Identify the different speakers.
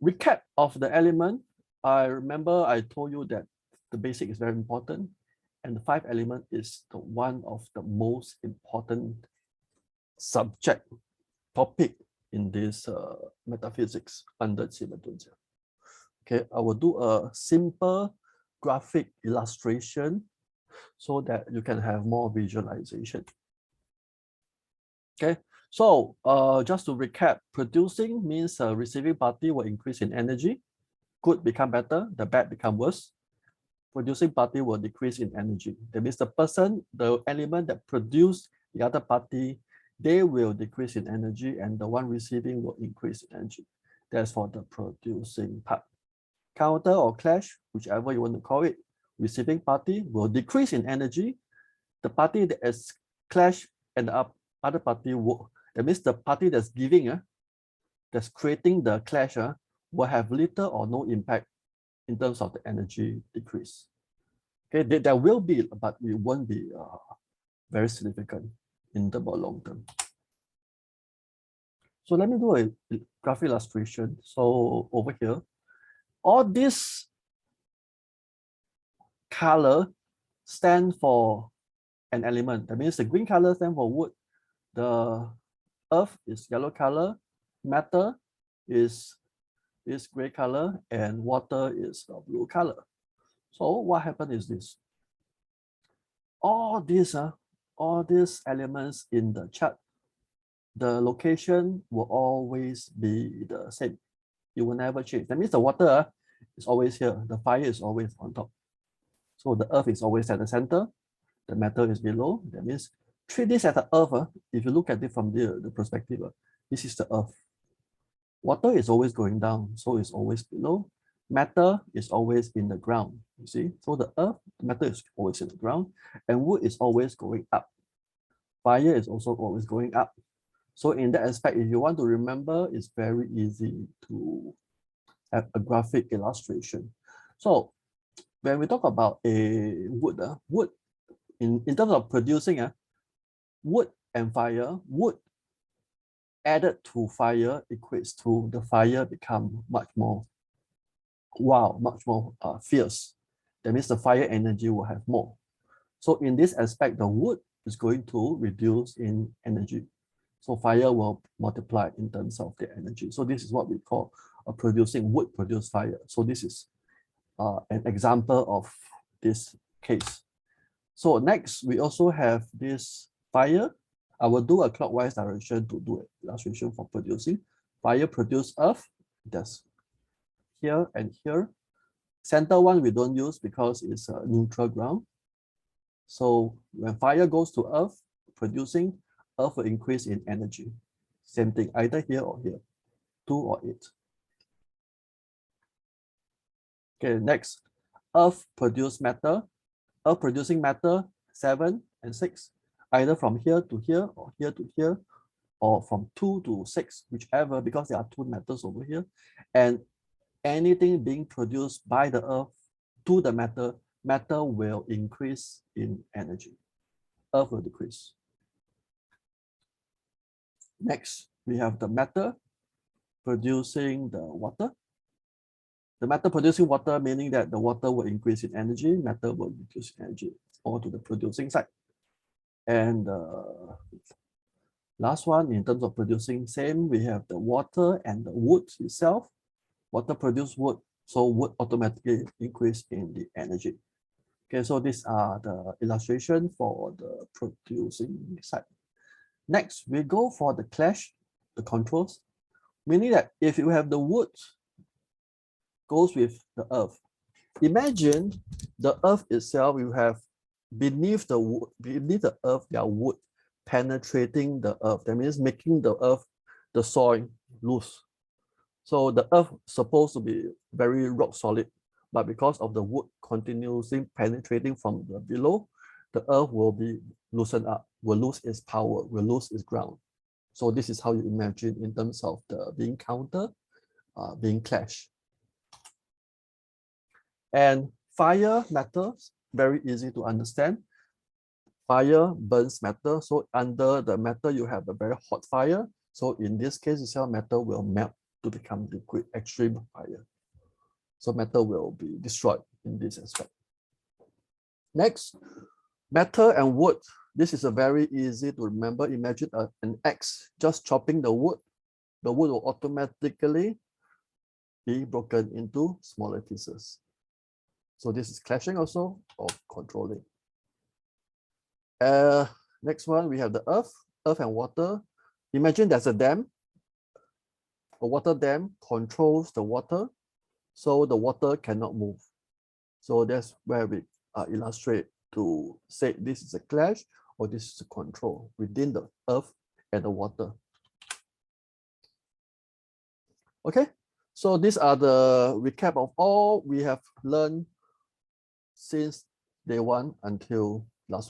Speaker 1: Recap of the element. I remember I told you that the basic is very important, and the 5 element is the one of the most important subject topic in this metaphysics under Qi Men Dun Jia. Okay, I will do a simple graphic illustration so that you can have more visualization. Okay, so just to recap, producing means receiving party will increase in energy. Good become better, the bad become worse. Producing party will decrease in energy. That means the person, the element that produce the other party, they will decrease in energy, and the one receiving will increase in energy. That's for the producing part. Counter or clash, whichever you want to call it, receiving party will decrease in energy. The party that is clash and the other party will, that means the party that's giving, that's creating the clash, will have little or no impact in terms of the energy decrease. Okay, there will be, but it won't be very significant in the long term. So let me do a graphic illustration. So over here, all this color stand for an element. That means the green color stands for wood, the earth is yellow color, matter is gray color, and water is blue color. So what happened is this. All these elements in the chart, the location will always be the same. It will never change. That means the water is always here. The fire is always on top. So the earth is always at the center. The matter is below. That means treat this as the earth. If you look at it from the perspective, this is the earth. Water is always going down, so it's always below. Matter is always in the ground, you see. So the earth, matter is always in the ground, and wood is always going up. Fire is also always going up. So in that aspect, if you want to remember, it's very easy to have a graphic illustration. So when we talk about a wood, wood in terms of producing, wood and fire, wood added to fire equates to the fire become much more wild, much more fierce. That means the fire energy will have more. So in this aspect, the wood is going to reduce in energy. So fire will multiply in terms of the energy. So this is what we call producing wood produce fire. So this is an example of this case. So next, we also have this fire. I will do a clockwise direction to do an illustration for producing. Fire produce earth, that's here and here. Center one we don't use because it's a neutral ground. So when fire goes to earth, producing, earth will increase in energy. Same thing, either here or here, 2 or 8. Okay, next, earth produce matter. Earth producing matter, 7 and 6. Either from here to here or here to here, or from 2 to 6, whichever, because there are 2 metals over here. And anything being produced by the earth to the matter, matter will increase in energy. Earth will decrease. Next, we have the matter producing the water. The matter producing water, meaning that the water will increase in energy, matter will reduce in energy, all to the producing side. And last one, in terms of producing, same, we have the water and the wood itself. Water produce wood, so wood automatically increase in the energy. Okay, so these are the illustration for the producing side. Next, we go for the clash, the controls, meaning that if you have the wood goes with the earth, imagine the earth itself, you have beneath the earth, there are wood penetrating the earth. That means making the earth, the soil, loose. So the earth is supposed to be very rock solid, but because of the wood continuously penetrating from the below, the earth will be loosened up, will lose its power, will lose its ground. So this is how you imagine in terms of the being counter, being clash. And fire matters, very easy to understand. Fire burns matter, so under the matter you have a very hot fire. So in this case itself, matter will melt to become liquid, extreme fire. So metal will be destroyed in this aspect. Next, metal and wood. This is a very easy to remember. Imagine an axe just chopping the wood will automatically be broken into smaller pieces. So this is clashing also or controlling. Next one, we have the earth and water. Imagine there's a dam. A water dam controls the water, so the water cannot move. So that's where we illustrate to say this is a clash or this is a control within the earth and the water. Okay, so these are the recap of all we have learned since day one until